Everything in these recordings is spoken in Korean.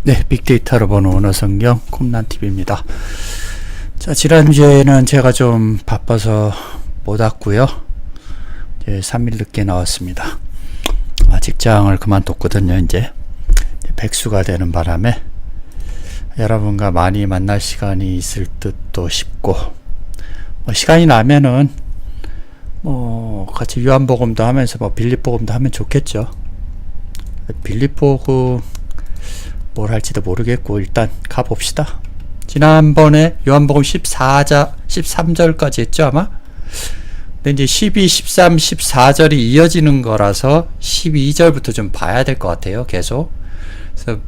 네, 빅데이터로 보는 언어성경 콤란TV입니다. 자, 지난주에는 제가 좀 바빠서 못 왔고요. 이제 3일 늦게 나왔습니다. 직장을 그만뒀거든요. 이제 백수가 되는 바람에 여러분과 많이 만날 시간이 있을 듯도 싶고, 시간이 나면은 같이 요한복음도 하면서 빌립복음도 하면 좋겠죠. 빌립복음 뭘 할지도 모르겠고 일단 가봅시다. 지난번에 요한복음 13절까지 했죠 아마? 근데 이제 12, 13, 14절이 이어지는 거라서 12절부터 좀 봐야 될 것 같아요. 계속. 그래서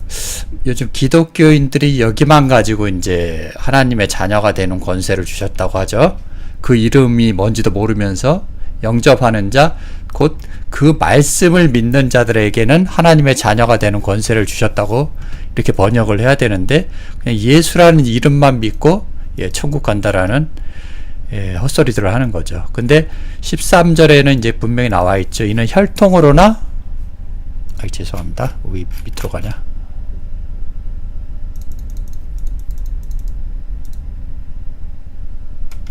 요즘 기독교인들이 여기만 가지고 이제 하나님의 자녀가 되는 권세를 주셨다고 하죠. 그 이름이 뭔지도 모르면서 영접하는 자, 곧 그 말씀을 믿는 자들에게는 하나님의 자녀가 되는 권세를 주셨다고 이렇게 번역을 해야 되는데, 그냥 예수라는 이름만 믿고 천국 간다라는 헛소리들을 하는 거죠. 근데 13절에는 이제 분명히 나와 있죠. 이는 혈통으로나, 죄송합니다. 왜 밑으로 가냐?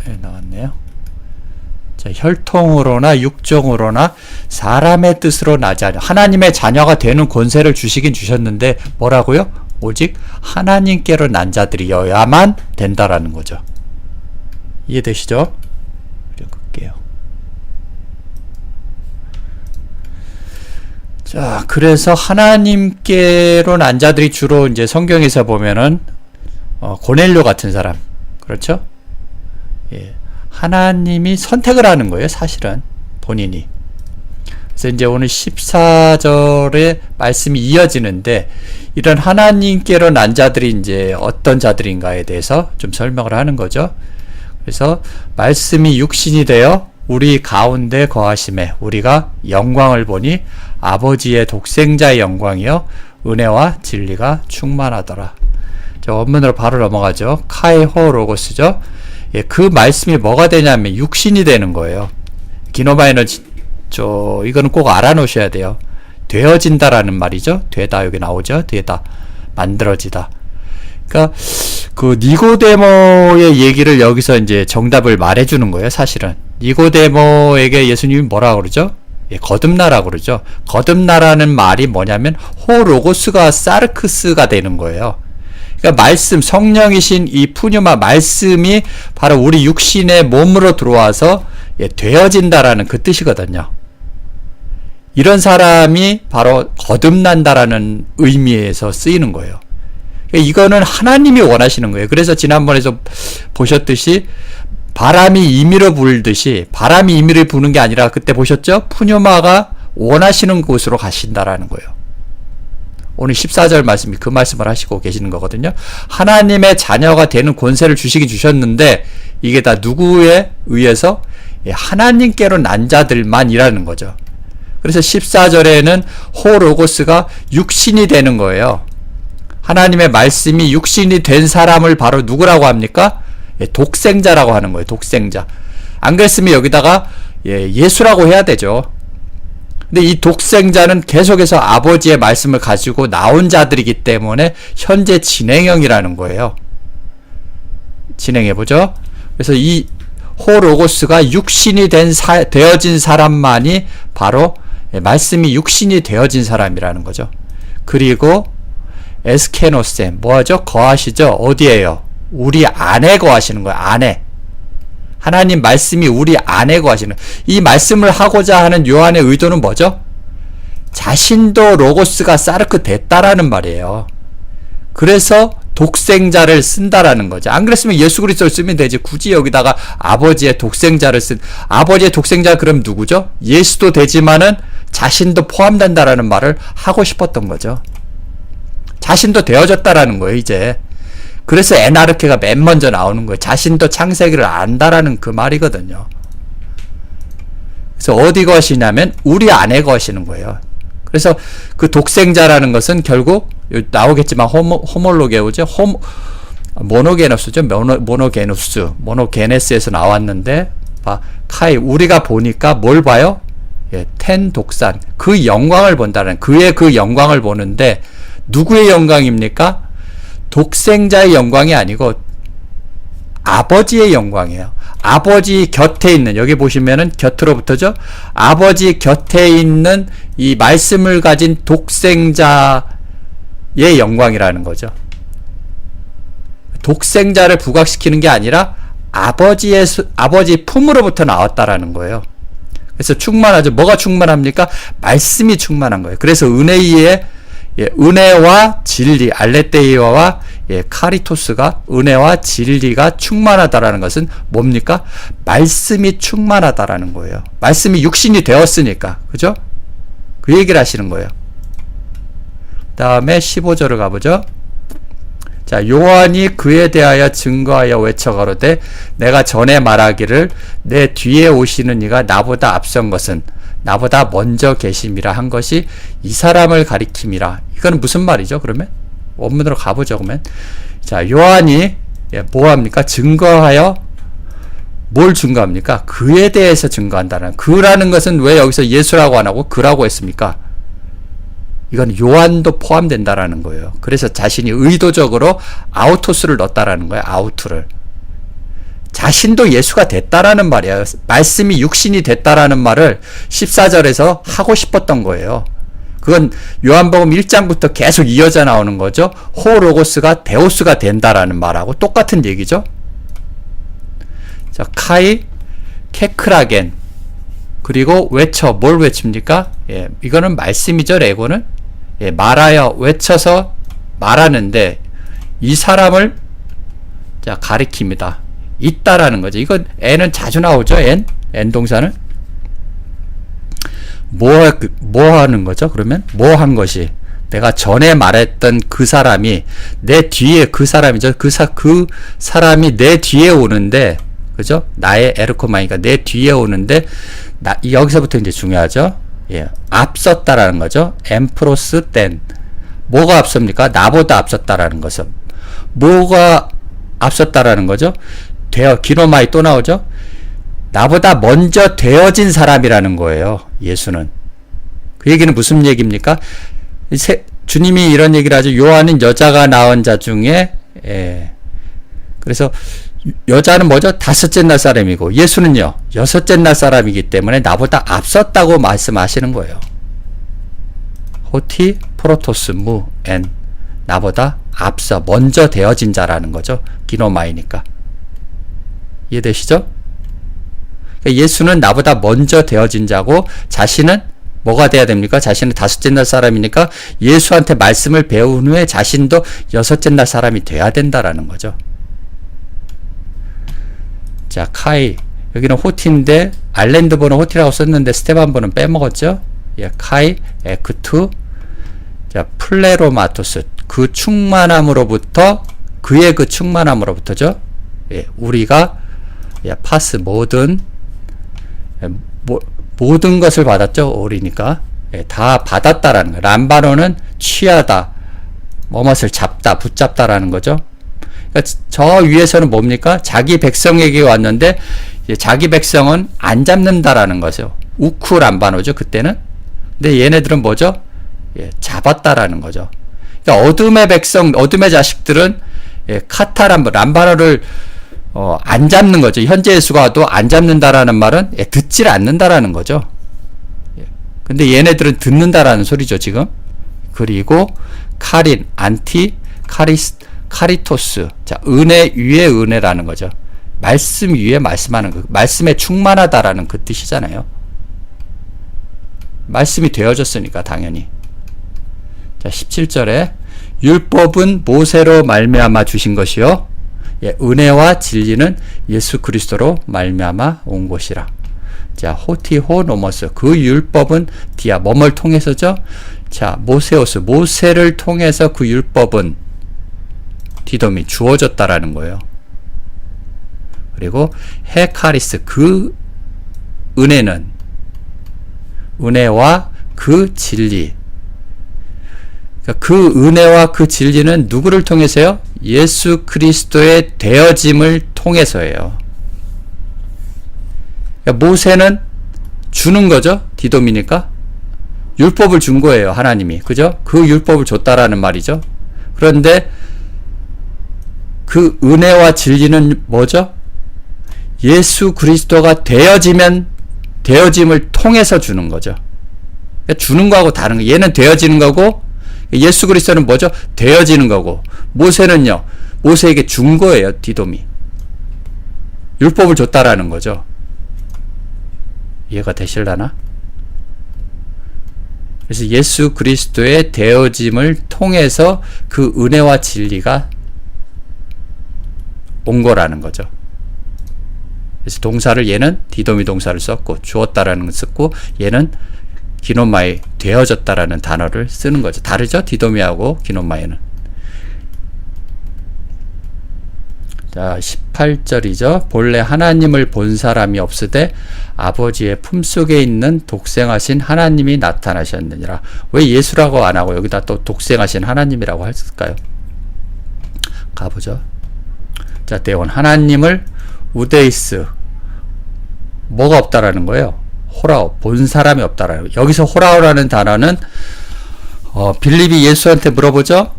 네, 나왔네요. 자, 혈통으로나 육정으로나 사람의 뜻으로 나지 않아. 하나님의 자녀가 되는 권세를 주시긴 주셨는데 뭐라고요? 오직 하나님께로 난 자들이어야만 된다라는 거죠. 이해되시죠? 그릴게요. 자, 그래서 하나님께로 난 자들이 주로 이제 성경에서 보면은 고넬료 같은 사람, 그렇죠? 예. 하나님이 선택을 하는 거예요, 사실은 본인이. 그래서 이제 오늘 14절에 말씀이 이어지는데, 이런 하나님께로 난 자들이 이제 어떤 자들인가에 대해서 좀 설명을 하는 거죠. 그래서 말씀이 육신이 되어 우리 가운데 거하심에 우리가 영광을 보니 아버지의 독생자의 영광이요 은혜와 진리가 충만하더라. 자, 원문으로 바로 넘어가죠. 카이호 로고스죠. 그 말씀이 뭐가 되냐면 육신이 되는 거예요. 기노바에는 이거는 꼭 알아놓으셔야 돼요. 되어진다라는 말이죠. 되다 여기 나오죠. 되다, 만들어지다. 그러니까 그 니고데모의 얘기를 여기서 이제 정답을 말해주는 거예요. 사실은 니고데모에게 예수님이 뭐라고 그러죠? 거듭나라고 그러죠. 거듭나라는 말이 뭐냐면 호로고스가 사르크스가 되는 거예요. 그러니까 말씀, 성령이신 이 푸뉴마 말씀이 바로 우리 육신의 몸으로 들어와서 되어진다라는 그 뜻이거든요. 이런 사람이 바로 거듭난다라는 의미에서 쓰이는 거예요. 그러니까 이거는 하나님이 원하시는 거예요. 그래서 지난번에도 보셨듯이 바람이 임의로 불듯이, 바람이 임의로 부는 게 아니라 그때 보셨죠? 푸뉴마가 원하시는 곳으로 가신다라는 거예요. 오늘 14절 말씀이 그 말씀을 하시고 계시는 거거든요. 하나님의 자녀가 되는 권세를 주시긴 주셨는데 이게 다 누구에 의해서? 하나님께로 난 자들만이라는 거죠. 그래서 14절에는 호로고스가 육신이 되는 거예요. 하나님의 말씀이 육신이 된 사람을 바로 누구라고 합니까? 독생자라고 하는 거예요. 독생자. 안 그랬으면 여기다가 예수라고 해야 되죠. 근데 이 독생자는 계속해서 아버지의 말씀을 가지고 나온 자들이기 때문에 현재 진행형이라는 거예요. 진행해보죠. 그래서 이 호로고스가 육신이 되어진 사람만이 바로 말씀이 육신이 되어진 사람이라는 거죠. 그리고 에스케노셈, 뭐하죠? 거하시죠? 어디에요? 우리 안에 거하시는 거예요. 안에. 하나님 말씀이 우리 안에 거하시는, 이 말씀을 하고자 하는 요한의 의도는 뭐죠? 자신도 로고스가 사르크 됐다라는 말이에요. 그래서 독생자를 쓴다라는 거죠. 안 그랬으면 예수 그리스도를 쓰면 되지. 굳이 여기다가 아버지의 독생자를 아버지의 독생자 그럼 누구죠? 예수도 되지만은 자신도 포함된다라는 말을 하고 싶었던 거죠. 자신도 되어졌다라는 거예요, 이제. 그래서 에나르케가 맨 먼저 나오는 거예요. 자신도 창세기를 안다라는 그 말이거든요. 그래서 어디 거시냐면 우리 안에 거시는 거예요. 그래서 그 독생자라는 것은 결국 나오겠지만 호몰로게우죠. 모노게너스죠. 모노게네스에서 나왔는데 카이 우리가 보니까 뭘 봐요? 텐 독산 그 영광을 본다는, 그의 그 영광을 보는데 누구의 영광입니까? 독생자의 영광이 아니고 아버지의 영광이에요. 아버지 곁에 있는, 여기 보시면은 곁으로부터죠. 아버지 곁에 있는 이 말씀을 가진 독생자의 영광이라는 거죠. 독생자를 부각시키는 게 아니라 아버지 품으로부터 나왔다라는 거예요. 그래서 충만하죠. 뭐가 충만합니까? 말씀이 충만한 거예요. 그래서 은혜의 은혜와 진리, 알레테이아와 카리토스가 은혜와 진리가 충만하다라는 것은 뭡니까? 말씀이 충만하다라는 거예요. 말씀이 육신이 되었으니까. 그죠? 그 얘기를 하시는 거예요. 다음에 15절을 가보죠. 자, 요한이 그에 대하여 증거하여 외쳐가로되 내가 전에 말하기를 내 뒤에 오시는 이가 나보다 앞선 것은 나보다 먼저 계심이라 한 것이 이 사람을 가리킴이라. 이건 무슨 말이죠? 그러면 원문으로 가보죠. 그러면 자, 요한이 뭐합니까? 증거하여, 뭘 증거합니까? 그에 대해서 증거한다는, 그라는 것은 왜 여기서 예수라고 안 하고 그라고 했습니까? 이건 요한도 포함된다라는 거예요. 그래서 자신이 의도적으로 아우토스를 넣었다라는 거예요. 아우트를. 자신도 예수가 됐다라는 말이에요. 말씀이 육신이 됐다라는 말을 14절에서 하고 싶었던 거예요. 그건 요한복음 1장부터 계속 이어져 나오는 거죠. 호로고스가 데오스가 된다라는 말하고 똑같은 얘기죠. 자, 카이, 케크라겐, 그리고 외쳐, 뭘 외칩니까? 이거는 말씀이죠. 레고는 말하여, 외쳐서 말하는데 이 사람을 자, 가리킵니다. 있다라는 거죠. 이건 N은 자주 나오죠. N 동사는 뭐 하는 거죠? 그러면 뭐 한 것이, 내가 전에 말했던 그 사람이 내 뒤에, 그 사람이죠. 그 사람이 내 뒤에 오는데, 그죠? 나의 에르코마이가 내 뒤에 오는데, 여기서부터 이제 중요하죠. 앞섰다라는 거죠. 엠프로스 땐. 뭐가 앞섭니까? 나보다 앞섰다라는 것은. 뭐가 앞섰다라는 거죠? 기노마이 또 나오죠? 나보다 먼저 되어진 사람이라는 거예요. 예수는. 그 얘기는 무슨 얘기입니까? 주님이 이런 얘기를 하죠. 요한은 여자가 낳은 자 중에, 그래서 여자는 뭐죠? 다섯째 날 사람이고, 예수는요, 여섯째 날 사람이기 때문에 나보다 앞섰다고 말씀하시는 거예요. 호티, 프로토스, 무, 엔. 나보다 앞서, 먼저 되어진 자라는 거죠. 기노마이니까. 이해되시죠? 예수는 나보다 먼저 되어진 자고, 자신은 뭐가 돼야 됩니까? 자신은 다섯째 날 사람이니까 예수한테 말씀을 배운 후에 자신도 여섯째 날 사람이 돼야 된다라는 거죠. 자, 카이. 여기는 호티인데, 알렌드보는 호티라고 썼는데, 스테반보는 빼먹었죠? 카이, 에크투. 자, 플레로마토스. 그 충만함으로부터, 그의 그 충만함으로부터죠? 우리가, 파스, 모든 것을 받았죠. 오리니까. 다 받았다라는 거예요. 람바노는 취하다, 뭐뭇을 잡다, 붙잡다라는 거죠. 그러니까 저 위에서는 뭡니까? 자기 백성에게 왔는데, 자기 백성은 안 잡는다라는 거죠. 우쿠 람바노죠. 그때는. 근데 얘네들은 뭐죠? 잡았다라는 거죠. 그러니까 어둠의 백성, 어둠의 자식들은 카타 람바노를 안 잡는 거죠. 현재 예수가도 안 잡는다라는 말은 듣질 않는다라는 거죠. 근데 얘네들은 듣는다라는 소리죠, 지금. 그리고 카린, 안티, 카리토스. 자, 은혜 위에 은혜라는 거죠. 말씀 위에 말씀하는 거. 말씀에 충만하다라는 그 뜻이잖아요. 말씀이 되어졌으니까 당연히. 자, 17절에 율법은 모세로 말미암아 주신 것이요, 은혜와 진리는 예수 그리스도로 말미암아 온 것이라. 자, 호티호 노머스. 그 율법은 디아, 뭐뭘 통해서죠? 자, 모세오스. 모세를 통해서 그 율법은 디돔이 주어졌다라는 거예요. 그리고 헤카리스. 그 은혜는, 은혜와 그 진리. 그 은혜와 그 진리는 누구를 통해서요? 예수 그리스도의 되어짐을 통해서예요. 그러니까 모세는 주는 거죠. 디돔이니까. 율법을 준 거예요, 하나님이. 그죠? 그 율법을 줬다라는 말이죠. 그런데 그 은혜와 진리는 뭐죠? 예수 그리스도가 되어짐을 통해서 주는 거죠. 그러니까 주는 거하고 다른 거. 얘는 되어지는 거고, 예수 그리스도는 뭐죠? 되어지는 거고, 모세는요, 모세에게 준 거예요, 디돔이. 율법을 줬다라는 거죠. 이해가 되실라나? 그래서 예수 그리스도의 되어짐을 통해서 그 은혜와 진리가 온 거라는 거죠. 그래서 동사를 얘는 디도미 동사를 썼고 주었다라는 걸 썼고 얘는 기노마에 되어졌다라는 단어를 쓰는 거죠. 다르죠? 디도미하고 기노마에는. 자, 18절이죠. 본래 하나님을 본 사람이 없으되 아버지의 품속에 있는 독생하신 하나님이 나타나셨느니라. 왜 예수라고 안 하고 여기다 또 독생하신 하나님이라고 했을까요? 가보죠. 자, 대원 하나님을 우데이스 뭐가 없다라는 거예요? 호라오, 본 사람이 없다라는 거예요. 여기서 호라오라는 단어는 빌립이 예수한테 물어보죠.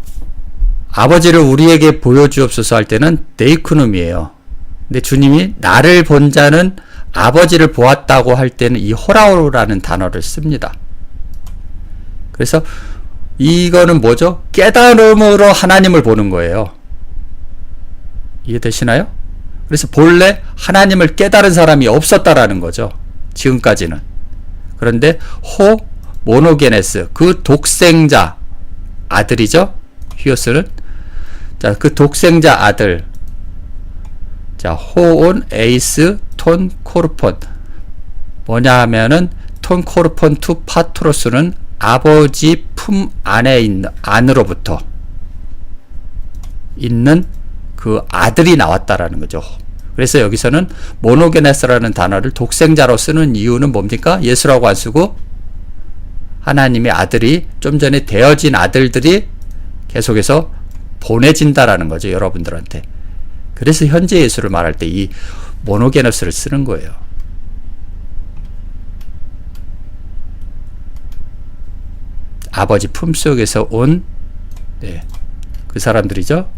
아버지를 우리에게 보여주옵소서 할 때는 데이쿠눔이에요. 근데 주님이 나를 본 자는 아버지를 보았다고 할 때는 이 호라오라는 단어를 씁니다. 그래서 이거는 뭐죠? 깨달음으로 하나님을 보는 거예요. 이해되시나요? 그래서 본래 하나님을 깨달은 사람이 없었다라는 거죠. 지금까지는. 그런데 모노게네스, 그 독생자 아들이죠. 히오스는. 자, 그 독생자 아들. 자, 호온 에이스 톤 코르폰. 뭐냐 하면은 톤 코르폰 투 파트로스는 아버지 품 안에 안으로부터 있는 그 아들이 나왔다라는 거죠. 그래서 여기서는 모노게네스라는 단어를 독생자로 쓰는 이유는 뭡니까? 예수라고 안 쓰고 하나님의 아들이 좀 전에 되어진 아들들이 계속해서 보내진다라는 거죠. 여러분들한테. 그래서 현재 예수를 말할 때 이 모노게네스를 쓰는 거예요. 아버지 품속에서 온 그 사람들이죠.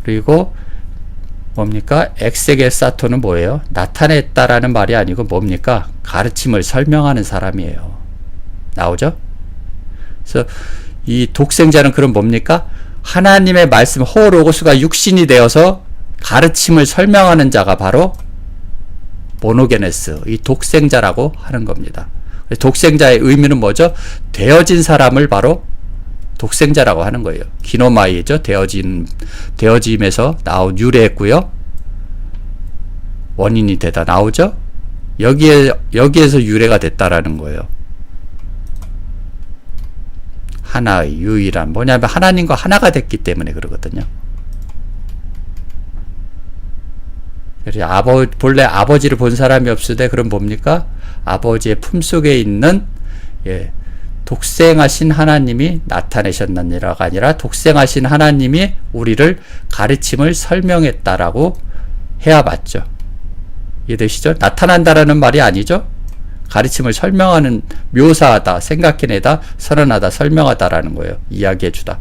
그리고 뭡니까? 엑세게사토는 뭐예요? 나타냈다라는 말이 아니고 뭡니까? 가르침을 설명하는 사람이에요. 나오죠? 그래서 이 독생자는 그럼 뭡니까? 하나님의 말씀 호로고스가 육신이 되어서 가르침을 설명하는 자가 바로 모노게네스, 이 독생자라고 하는 겁니다. 독생자의 의미는 뭐죠? 되어진 사람을 바로 독생자라고 하는 거예요. 기노마이죠. 되어짐에서 나온 유래했고요. 원인이 되다 나오죠. 여기에서 유래가 됐다라는 거예요. 하나의 유일한 뭐냐면 하나님과 하나가 됐기 때문에 그러거든요. 그래서 본래 아버지를 본 사람이 없으되 그럼 뭡니까? 아버지의 품속에 있는 독생하신 하나님이 나타내셨느니라가 아니라 독생하신 하나님이 우리를 가르침을 설명했다라고 해야 맞죠. 이해되시죠? 나타난다라는 말이 아니죠. 가르침을 설명하는, 묘사하다, 생각해내다, 선언하다, 설명하다라는 거예요. 이야기해주다.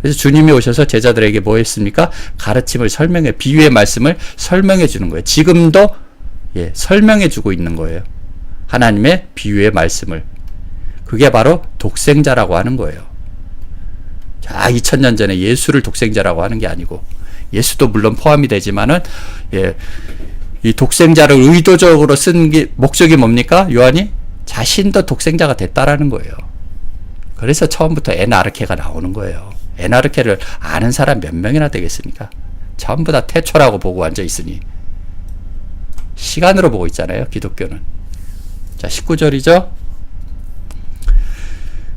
그래서 주님이 오셔서 제자들에게 뭐 했습니까? 가르침을 설명해, 비유의 말씀을 설명해 주는 거예요. 지금도 설명해 주고 있는 거예요. 하나님의 비유의 말씀을. 그게 바로 독생자라고 하는 거예요. 자, 2000년 전에 예수를 독생자라고 하는 게 아니고, 예수도 물론 포함이 되지만은, 이 독생자를 의도적으로 쓴 게, 목적이 뭡니까? 요한이 자신도 독생자가 됐다라는 거예요. 그래서 처음부터 에나르케가 나오는 거예요. 에나르케를 아는 사람 몇 명이나 되겠습니까? 전부 다 태초라고 보고 앉아 있으니. 시간으로 보고 있잖아요, 기독교는. 자, 19절이죠?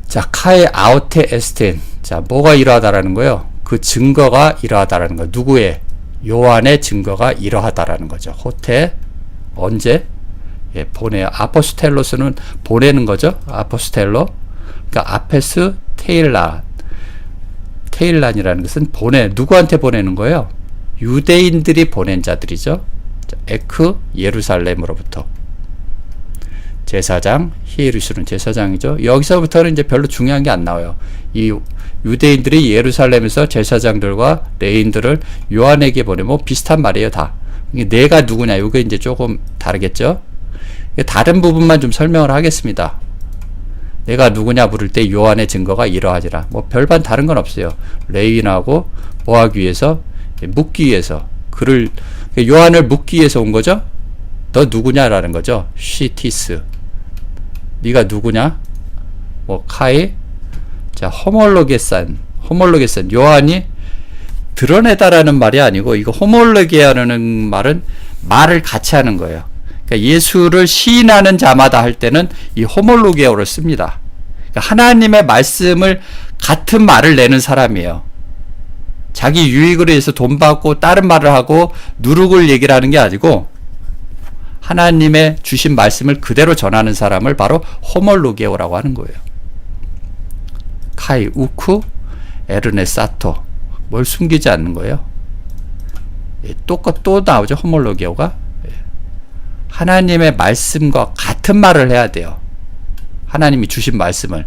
자, 카에 아우테 에스텐. 자, 뭐가 이러하다라는 거예요? 그 증거가 이러하다라는 거. 누구의? 요한의 증거가 이러하다라는 거죠. 호테. 언제? 보내요. 아포스텔로스는 보내는 거죠. 아포스텔로. 그러니까 아페스 테일란. 테일란이라는 것은 누구한테 보내는 거예요? 유대인들이 보낸 자들이죠. 자, 에크 예루살렘으로부터. 제사장, 히에르술은 제사장이죠. 여기서부터는 이제 별로 중요한 게 안 나와요. 이 유대인들이 예루살렘에서 제사장들과 레인들을 요한에게 보내면 뭐 비슷한 말이에요, 다. 내가 누구냐, 이게 이제 조금 다르겠죠. 다른 부분만 좀 설명을 하겠습니다. 내가 누구냐 물을 때 요한의 증거가 이러하지라. 뭐 별반 다른 건 없어요. 레인하고 뭐 하기 위해서? 묻기 위해서. 그를, 요한을 묻기 위해서 온 거죠. 너 누구냐라는 거죠. 시티스. 네가 누구냐? 뭐 카이. 자, 호몰로게산. 요한이 드러내다라는 말이 아니고, 이거 호몰로게라는 말은 말을 같이 하는 거예요. 그러니까 예수를 시인하는 자마다 할 때는 이 호몰로게어를 씁니다. 그러니까 하나님의 말씀을 같은 말을 내는 사람이에요. 자기 유익을 위해서 돈 받고 다른 말을 하고 누룩을 얘기를 하는 게 아니고 하나님의 주신 말씀을 그대로 전하는 사람을 바로 호몰로게오라고 하는 거예요. 카이, 우쿠, 에르네사토. 뭘 숨기지 않는 거예요. 또 나오죠. 호몰로게오가. 하나님의 말씀과 같은 말을 해야 돼요. 하나님이 주신 말씀을.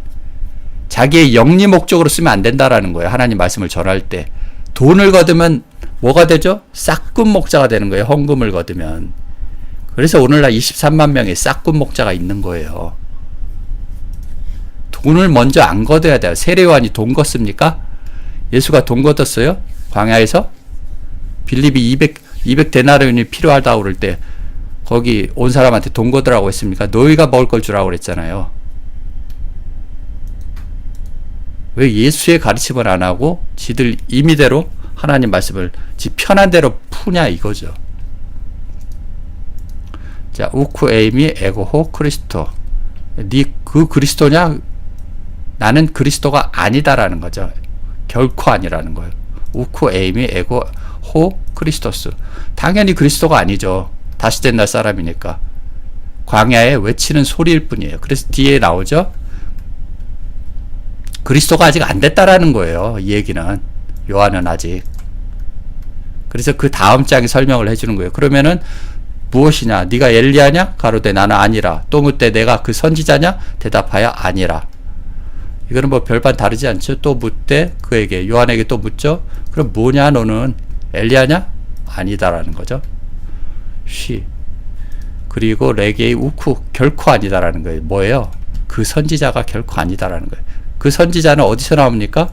자기의 영리 목적으로 쓰면 안 된다라는 거예요. 하나님 말씀을 전할 때. 돈을 거두면 뭐가 되죠? 싹군 목자가 되는 거예요. 헌금을 거두면. 그래서 오늘날 23만 명의 싹군 목자가 있는 거예요. 돈을 먼저 안 거둬야 돼요. 세례요한이 돈 걷습니까? 예수가 돈 걷었어요? 광야에서? 빌립이 200 데나리온이 필요하다고 그럴 때 거기 온 사람한테 돈 거두라고 했습니까? 너희가 먹을 걸 주라고 그랬잖아요. 왜 예수의 가르침을 안 하고 지들 임의대로 하나님 말씀을 지 편한 대로 푸냐 이거죠. 자, 우쿠 에이미 에고호 크리스토. 네 그 그리스도냐? 나는 그리스도가 아니다라는 거죠. 결코 아니라는 거예요. 우쿠 에이미 에고호 크리스토스. 당연히 그리스도가 아니죠. 다시 된 날 사람이니까. 광야에 외치는 소리일 뿐이에요. 그래서 뒤에 나오죠. 그리스도가 아직 안 됐다라는 거예요. 이 얘기는. 요한은 아직. 그래서 그 다음 장에 설명을 해주는 거예요. 그러면은 무엇이냐? 네가 엘리야냐? 가로되 나는 아니라. 또 묻되 내가 그 선지자냐? 대답하여 아니라. 이거는 뭐 별반 다르지 않죠. 또 묻되 그에게 요한에게 또 묻죠. 그럼 뭐냐 너는? 엘리야냐? 아니다라는 거죠. 그리고 레게의 우쿠 결코 아니다라는 거예요. 뭐예요? 그 선지자가 결코 아니다라는 거예요. 그 선지자는 어디서 나옵니까?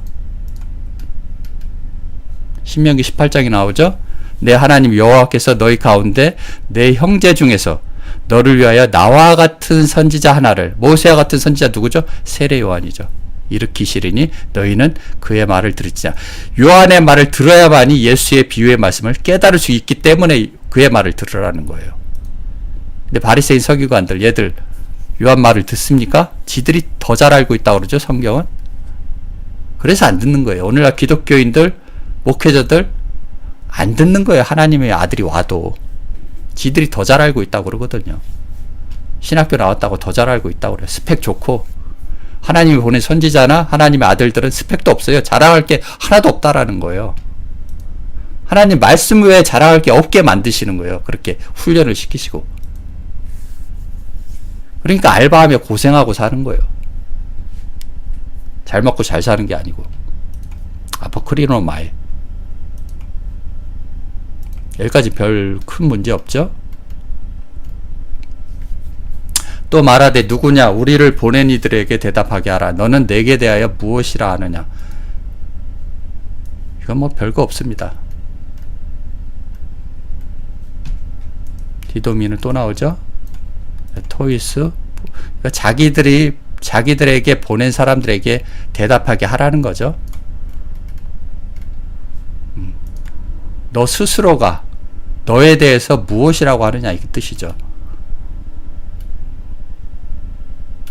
신명기 18장에 나오죠. 내 하나님 여호와께서 너희 가운데 내 형제 중에서 너를 위하여 나와 같은 선지자 하나를, 모세와 같은 선지자 누구죠? 세례 요한이죠. 일으키시리니 너희는 그의 말을 들으시자. 요한의 말을 들어야만이 예수의 비유의 말씀을 깨달을 수 있기 때문에 그의 말을 들으라는 거예요. 근데 바리새인 서기관들, 얘들 요한 말을 듣습니까? 지들이 더 잘 알고 있다고 그러죠, 성경은. 그래서 안 듣는 거예요. 오늘날 기독교인들, 목회자들 안 듣는 거예요. 하나님의 아들이 와도. 지들이 더 잘 알고 있다고 그러거든요. 신학교 나왔다고 더 잘 알고 있다고 그래요. 스펙 좋고. 하나님이 보낸 선지자나 하나님의 아들들은 스펙도 없어요. 자랑할 게 하나도 없다라는 거예요. 하나님 말씀 외에 자랑할 게 없게 만드시는 거예요. 그렇게 훈련을 시키시고. 그러니까 알바하며 고생하고 사는 거예요. 잘 먹고 잘 사는 게 아니고. 아포크리노 마이. 여기까지 별 큰 문제 없죠? 또 말하되 누구냐? 우리를 보낸 이들에게 대답하게 하라. 너는 내게 대하여 무엇이라 하느냐? 이건 뭐 별거 없습니다. 디도미는 또 나오죠? 토이스. 그러니까 자기들에게 보낸 사람들에게 대답하게 하라는 거죠. 너 스스로가 너에 대해서 무엇이라고 하느냐 이 뜻이죠.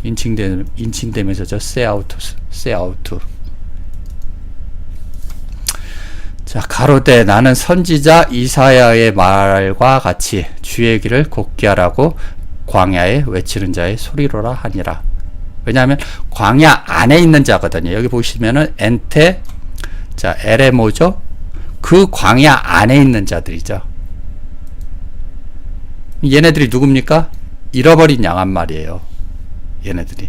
인칭되면서죠. say out. 자, 가로되 나는 선지자 이사야의 말과 같이 주의 길을 곱게 하라고 광야에 외치는 자의 소리로라 하니라. 왜냐하면 광야 안에 있는 자거든요. 여기 보시면은 엔테, 자, 에레모죠. 그 광야 안에 있는 자들이죠. 얘네들이 누굽니까? 잃어버린 양 한 마리예요. 얘네들이.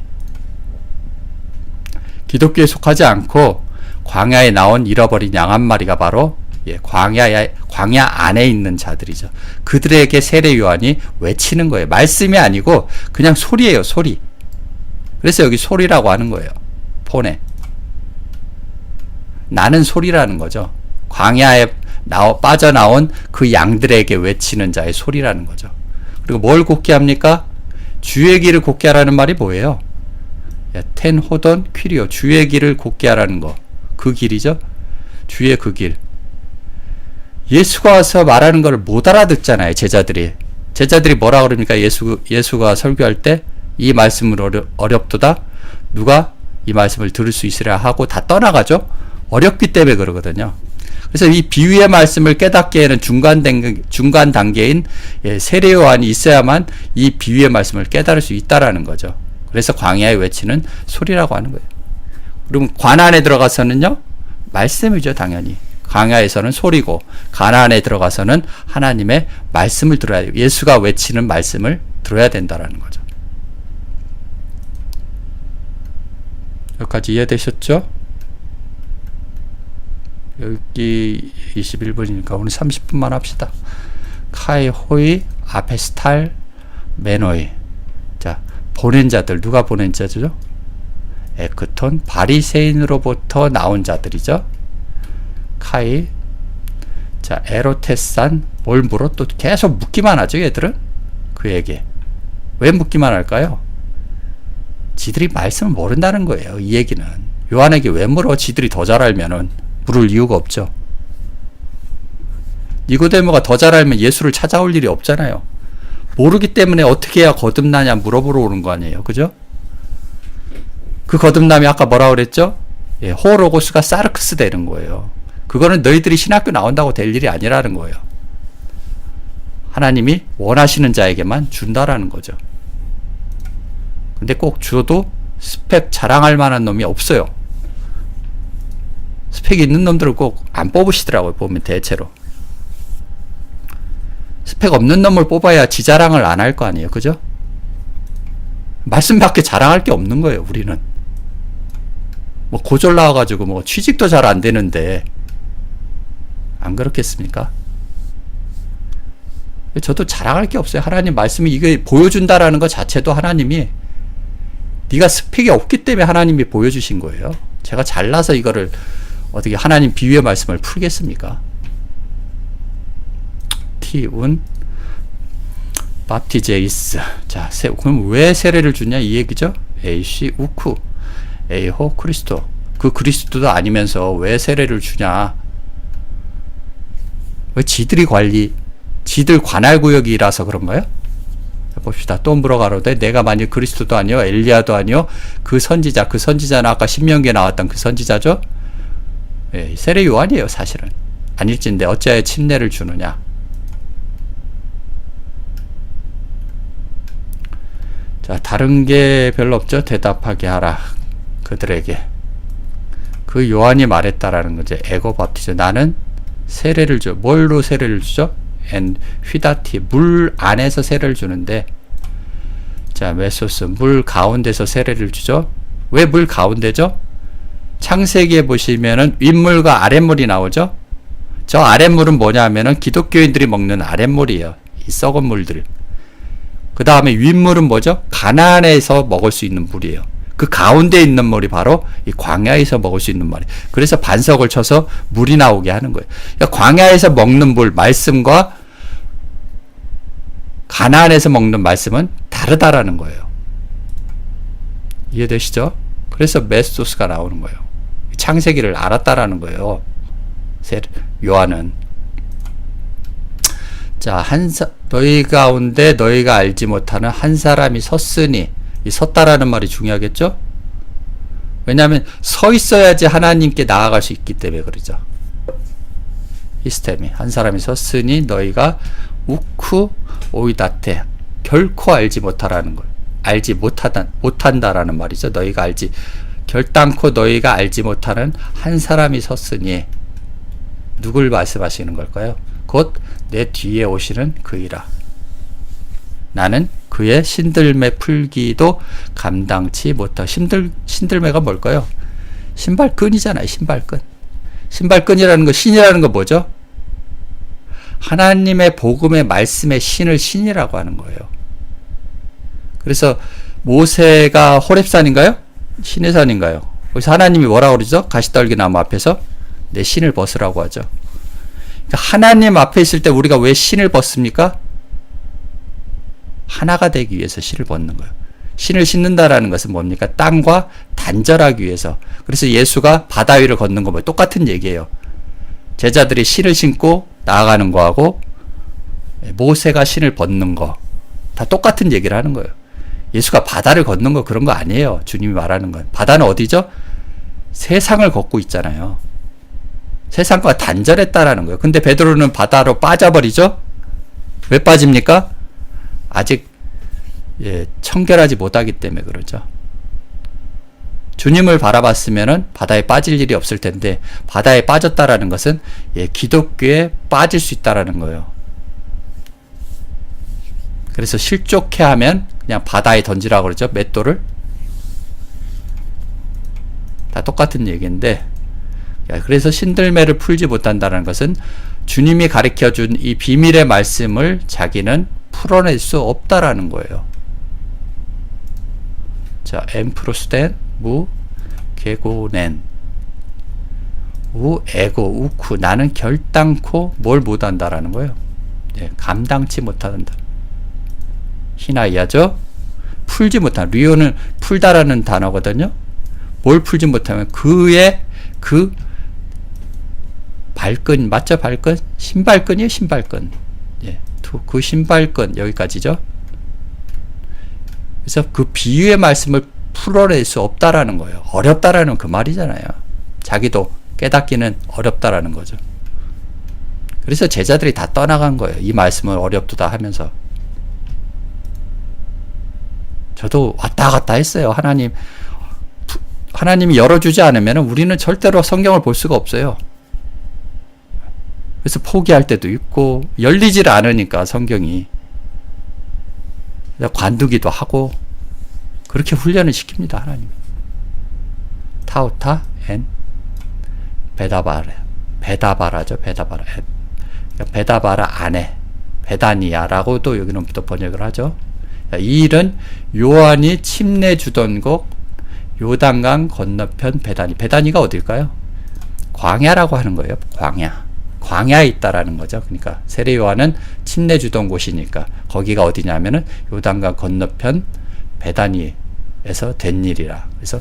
기독교에 속하지 않고 광야에 나온 잃어버린 양 한 마리가 바로 광야 안에 있는 자들이죠. 그들에게 세례 요한이 외치는 거예요. 말씀이 아니고 그냥 소리예요, 소리. 그래서 여기 소리라고 하는 거예요. 폰에. 나는 소리라는 거죠. 광야에 빠져나온 그 양들에게 외치는 자의 소리라는 거죠. 그리고 뭘 곱게 합니까? 주의 길을 곱게 하라는 말이 뭐예요? 텐 호돈 퀴리오. 주의 길을 곱게 하라는 거. 그 길이죠. 주의 그 길. 예수가 와서 말하는 걸 못 알아듣잖아요. 제자들이 뭐라 그럽니까? 예수가 설교할 때 이 말씀은 어렵도다. 누가 이 말씀을 들을 수 있으랴 하고 다 떠나가죠. 어렵기 때문에 그러거든요. 그래서 이 비유의 말씀을 깨닫기에는 중간 단계인 세례 요한이 있어야만 이 비유의 말씀을 깨달을 수 있다라는 거죠. 그래서 광야에 외치는 소리라고 하는 거예요. 그럼 가나안에 들어가서는요, 말씀이죠, 당연히. 광야에서는 소리고, 가나안에 들어가서는 하나님의 말씀을 들어야 돼요. 예수가 외치는 말씀을 들어야 된다라는 거죠. 여기까지 이해되셨죠? 여기 21분이니까 오늘 30분만 합시다. 카이, 호이, 아페스탈, 메노이. 자, 보낸 자들, 누가 보낸 자죠? 에크톤, 바리새인으로부터 나온 자들이죠. 카이. 자, 에로테산, 뭘 물어? 또 계속 묻기만 하죠, 얘들은? 그에게. 왜 묻기만 할까요? 지들이 말씀을 모른다는 거예요, 이 얘기는. 요한에게 왜 물어? 지들이 더 잘 알면은. 물을 이유가 없죠. 니고데모가 더 잘 알면 예수를 찾아올 일이 없잖아요. 모르기 때문에 어떻게 해야 거듭나냐 물어보러 오는 거 아니에요. 그죠? 그 거듭남이 아까 뭐라 그랬죠? 호로고스가 사르크스 되는 거예요. 그거는 너희들이 신학교 나온다고 될 일이 아니라는 거예요. 하나님이 원하시는 자에게만 준다라는 거죠. 근데 꼭 줘도 스펙 자랑할 만한 놈이 없어요. 스펙이 있는 놈들을 꼭 안 뽑으시더라고요. 보면 대체로. 스펙 없는 놈을 뽑아야 지 자랑을 안 할 거 아니에요. 그죠? 말씀밖에 자랑할 게 없는 거예요. 우리는. 뭐 고졸 나와가지고 뭐 취직도 잘 안 되는데 안 그렇겠습니까? 저도 자랑할 게 없어요. 하나님 말씀이 이게 보여준다라는 것 자체도 하나님이 네가 스펙이 없기 때문에 하나님이 보여주신 거예요. 제가 잘나서 이거를 어떻게 하나님 비유의 말씀을 풀겠습니까? 티운 바티제이스. 자, 그럼 왜 세례를 주냐 이 얘기죠? 에이시 우쿠 에이호 크리스토. 그 그리스도도 아니면서 왜 세례를 주냐? 왜 지들 관할 구역이라서 그런가요? 봅시다. 또 물어가로되 내가 만일 그리스도도 아니요 엘리야도 아니요 그 선지자는 아까 신명기에 나왔던 그 선지자죠? 예, 세례 요한이에요. 사실은 아닐진데 어찌하여 침례를 주느냐? 자, 다른 게 별로 없죠. 대답하게 하라 그들에게. 그 요한이 말했다라는 거죠. 에고 밥티죠. 나는 세례를 줘. 뭘로 세례를 주죠? 엔 휘다티, 물 안에서 세례를 주는데, 자, 메소스, 물 가운데서 세례를 주죠. 왜 물 가운데죠? 창세기에 보시면은 윗물과 아랫물이 나오죠. 저 아랫물은 뭐냐면은 기독교인들이 먹는 아랫물이에요. 이 썩은 물들. 그 다음에 윗물은 뭐죠? 가나안에서 먹을 수 있는 물이에요. 그 가운데 있는 물이 바로 이 광야에서 먹을 수 있는 물이에요. 그래서 반석을 쳐서 물이 나오게 하는 거예요. 그러니까 광야에서 먹는 물, 말씀과 가나안에서 먹는 말씀은 다르다라는 거예요. 이해되시죠? 그래서 메소스가 나오는 거예요. 창세기를 알았다라는 거예요. 요한은. 자, 너희 가운데 너희가 알지 못하는 한 사람이 섰으니, 이 섰다라는 말이 중요하겠죠? 왜냐하면 서 있어야지 하나님께 나아갈 수 있기 때문에 그러죠. 히스템이. 한 사람이 섰으니 너희가 우쿠 오이다테, 결코 알지 못하라는 걸. 알지 못한다라는 말이죠. 너희가 결단코 너희가 알지 못하는 한 사람이 섰으니, 누굴 말씀하시는 걸까요? 곧 내 뒤에 오시는 그이라. 나는 그의 신들매 풀기도 감당치 못하고. 신들매가 뭘까요? 신발끈이잖아요. 신발끈. 신발끈이라는 거, 신이라는 거 뭐죠? 하나님의 복음의 말씀의 신을 신이라고 하는 거예요. 그래서 모세가 호렙산인가요? 신의 산인가요? 그래서 하나님이 뭐라고 그러죠? 가시떨기 나무 앞에서 내 신을 벗으라고 하죠. 그러니까 하나님 앞에 있을 때 우리가 왜 신을 벗습니까? 하나가 되기 위해서 신을 벗는 거예요. 신을 신는다라는 것은 뭡니까? 땅과 단절하기 위해서. 그래서 예수가 바다 위를 걷는 거 똑같은 얘기예요. 제자들이 신을 신고 나아가는 거하고 모세가 신을 벗는 거 다 똑같은 얘기를 하는 거예요. 예수가 바다를 걷는 거 그런 거 아니에요. 주님이 말하는 건. 바다는 어디죠? 세상을 걷고 있잖아요. 세상과 단절했다라는 거예요. 근데 베드로는 바다로 빠져버리죠? 왜 빠집니까? 아직 청결하지 못하기 때문에 그러죠. 주님을 바라봤으면은 바다에 빠질 일이 없을 텐데 바다에 빠졌다라는 것은 기독교에 빠질 수 있다라는 거예요. 그래서 실족해 하면 그냥 바다에 던지라고 그러죠. 맷돌을. 다 똑같은 얘기인데, 그래서 신들매를 풀지 못한다는 것은 주님이 가르쳐준 이 비밀의 말씀을 자기는 풀어낼 수 없다라는 거예요. 자, 엠프로스덴 무 개고넨 우 에고 우쿠 나는 결단코 뭘 못한다라는 거예요. 감당치 못한다. 히나이아죠. 풀지 못한. 리오는 풀다라는 단어거든요. 뭘 풀지 못하면 그의 그 발끈 맞죠? 발끈? 신발끈이에요. 신발끈. 그 신발끈 여기까지죠. 그래서 그 비유의 말씀을 풀어낼 수 없다라는 거예요. 어렵다라는 그 말이잖아요. 자기도 깨닫기는 어렵다라는 거죠. 그래서 제자들이 다 떠나간 거예요. 이 말씀을 어렵도다 하면서. 저도 왔다 갔다 했어요. 하나님이 열어주지 않으면 우리는 절대로 성경을 볼 수가 없어요. 그래서 포기할 때도 있고 열리질 않으니까 성경이 관두기도 하고 그렇게 훈련을 시킵니다. 하나님. 타우타 앤 베다바라죠. 베다바라. 베다바라 안에 베다니아라고도 여기는 또 번역을 하죠. 이 일은 요한이 침례 주던 곳 요단강 건너편 베다니. 베다니가 어딜까요? 광야라고 하는 거예요. 광야에 있다라는 거죠. 그러니까 세례 요한은 침례 주던 곳이니까 거기가 어디냐면은 요단강 건너편 베다니에서 된 일이라. 그래서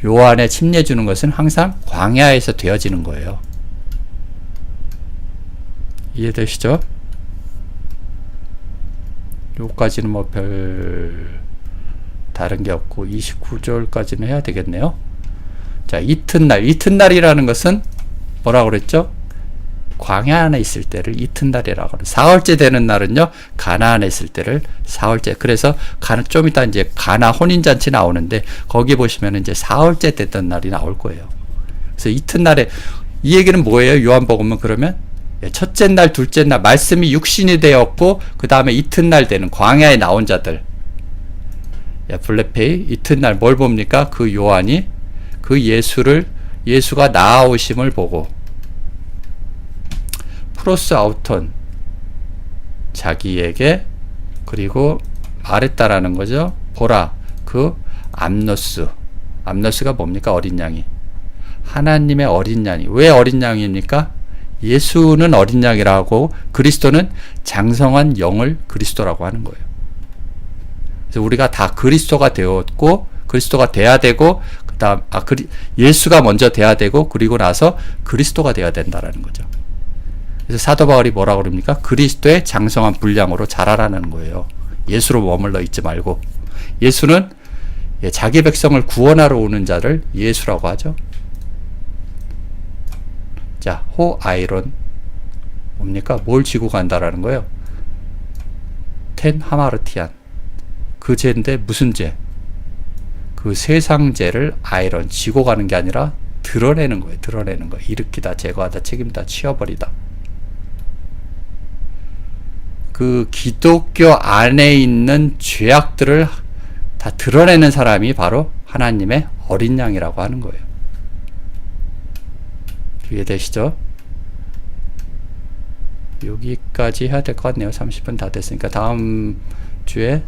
요한의 침례 주는 것은 항상 광야에서 되어지는 거예요. 이해되시죠? 요까지는 뭐 별 다른 게 없고 29절까지는 해야 되겠네요. 자, 이튿날이라는 것은 뭐라고 그랬죠? 광야 안에 있을 때를 이튿날이라고 그래요. 사흘째 되는 날은요, 가나 안에 있을 때를 사흘째. 그래서 좀 이따 이제 가나 혼인잔치 나오는데 거기 보시면 이제 사흘째 됐던 날이 나올 거예요. 그래서 이튿날에 이 얘기는 뭐예요? 요한복음은 그러면 첫째 날, 둘째 날 말씀이 육신이 되었고 그 다음에 이튿날 되는 광야에 나온 자들. 블레페이 이튿날 뭘 봅니까? 그 요한이 그 예수가 나아오심을 보고 프로스 아우톤 자기에게 그리고 말했다라는 거죠. 보라 그 암노스가 뭡니까? 어린 양이. 하나님의 어린 양이. 왜 어린 양입니까? 예수는 어린 양이라고 그리스도는 장성한 영을 그리스도라고 하는 거예요. 그래서 우리가 다 그리스도가 되었고 그리스도가 돼야 되고 그다음 예수가 먼저 돼야 되고 그리고 나서 그리스도가 돼야 된다라는 거죠. 그래서 사도 바울이 뭐라고 그럽니까? 그리스도의 장성한 분량으로 자라라는 거예요. 예수로 머물러 있지 말고. 예수는 자기 백성을 구원하러 오는 자를 예수라고 하죠. 자, 호아이론 뭡니까? 뭘 지고 간다라는 거예요? 텐 하마르티안. 그 죄인데 무슨 죄? 그 세상 죄를 아이론 지고 가는 게 아니라 드러내는 거예요. 드러내는 거. 일으키다, 제거하다, 책임다, 치워버리다. 그 기독교 안에 있는 죄악들을 다 드러내는 사람이 바로 하나님의 어린 양이라고 하는 거예요. 이해되시죠? 여기까지 해야 될 것 같네요. 30분 다 됐으니까 다음 주에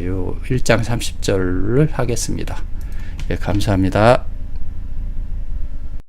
요 1장 30절을 하겠습니다. 예, 감사합니다.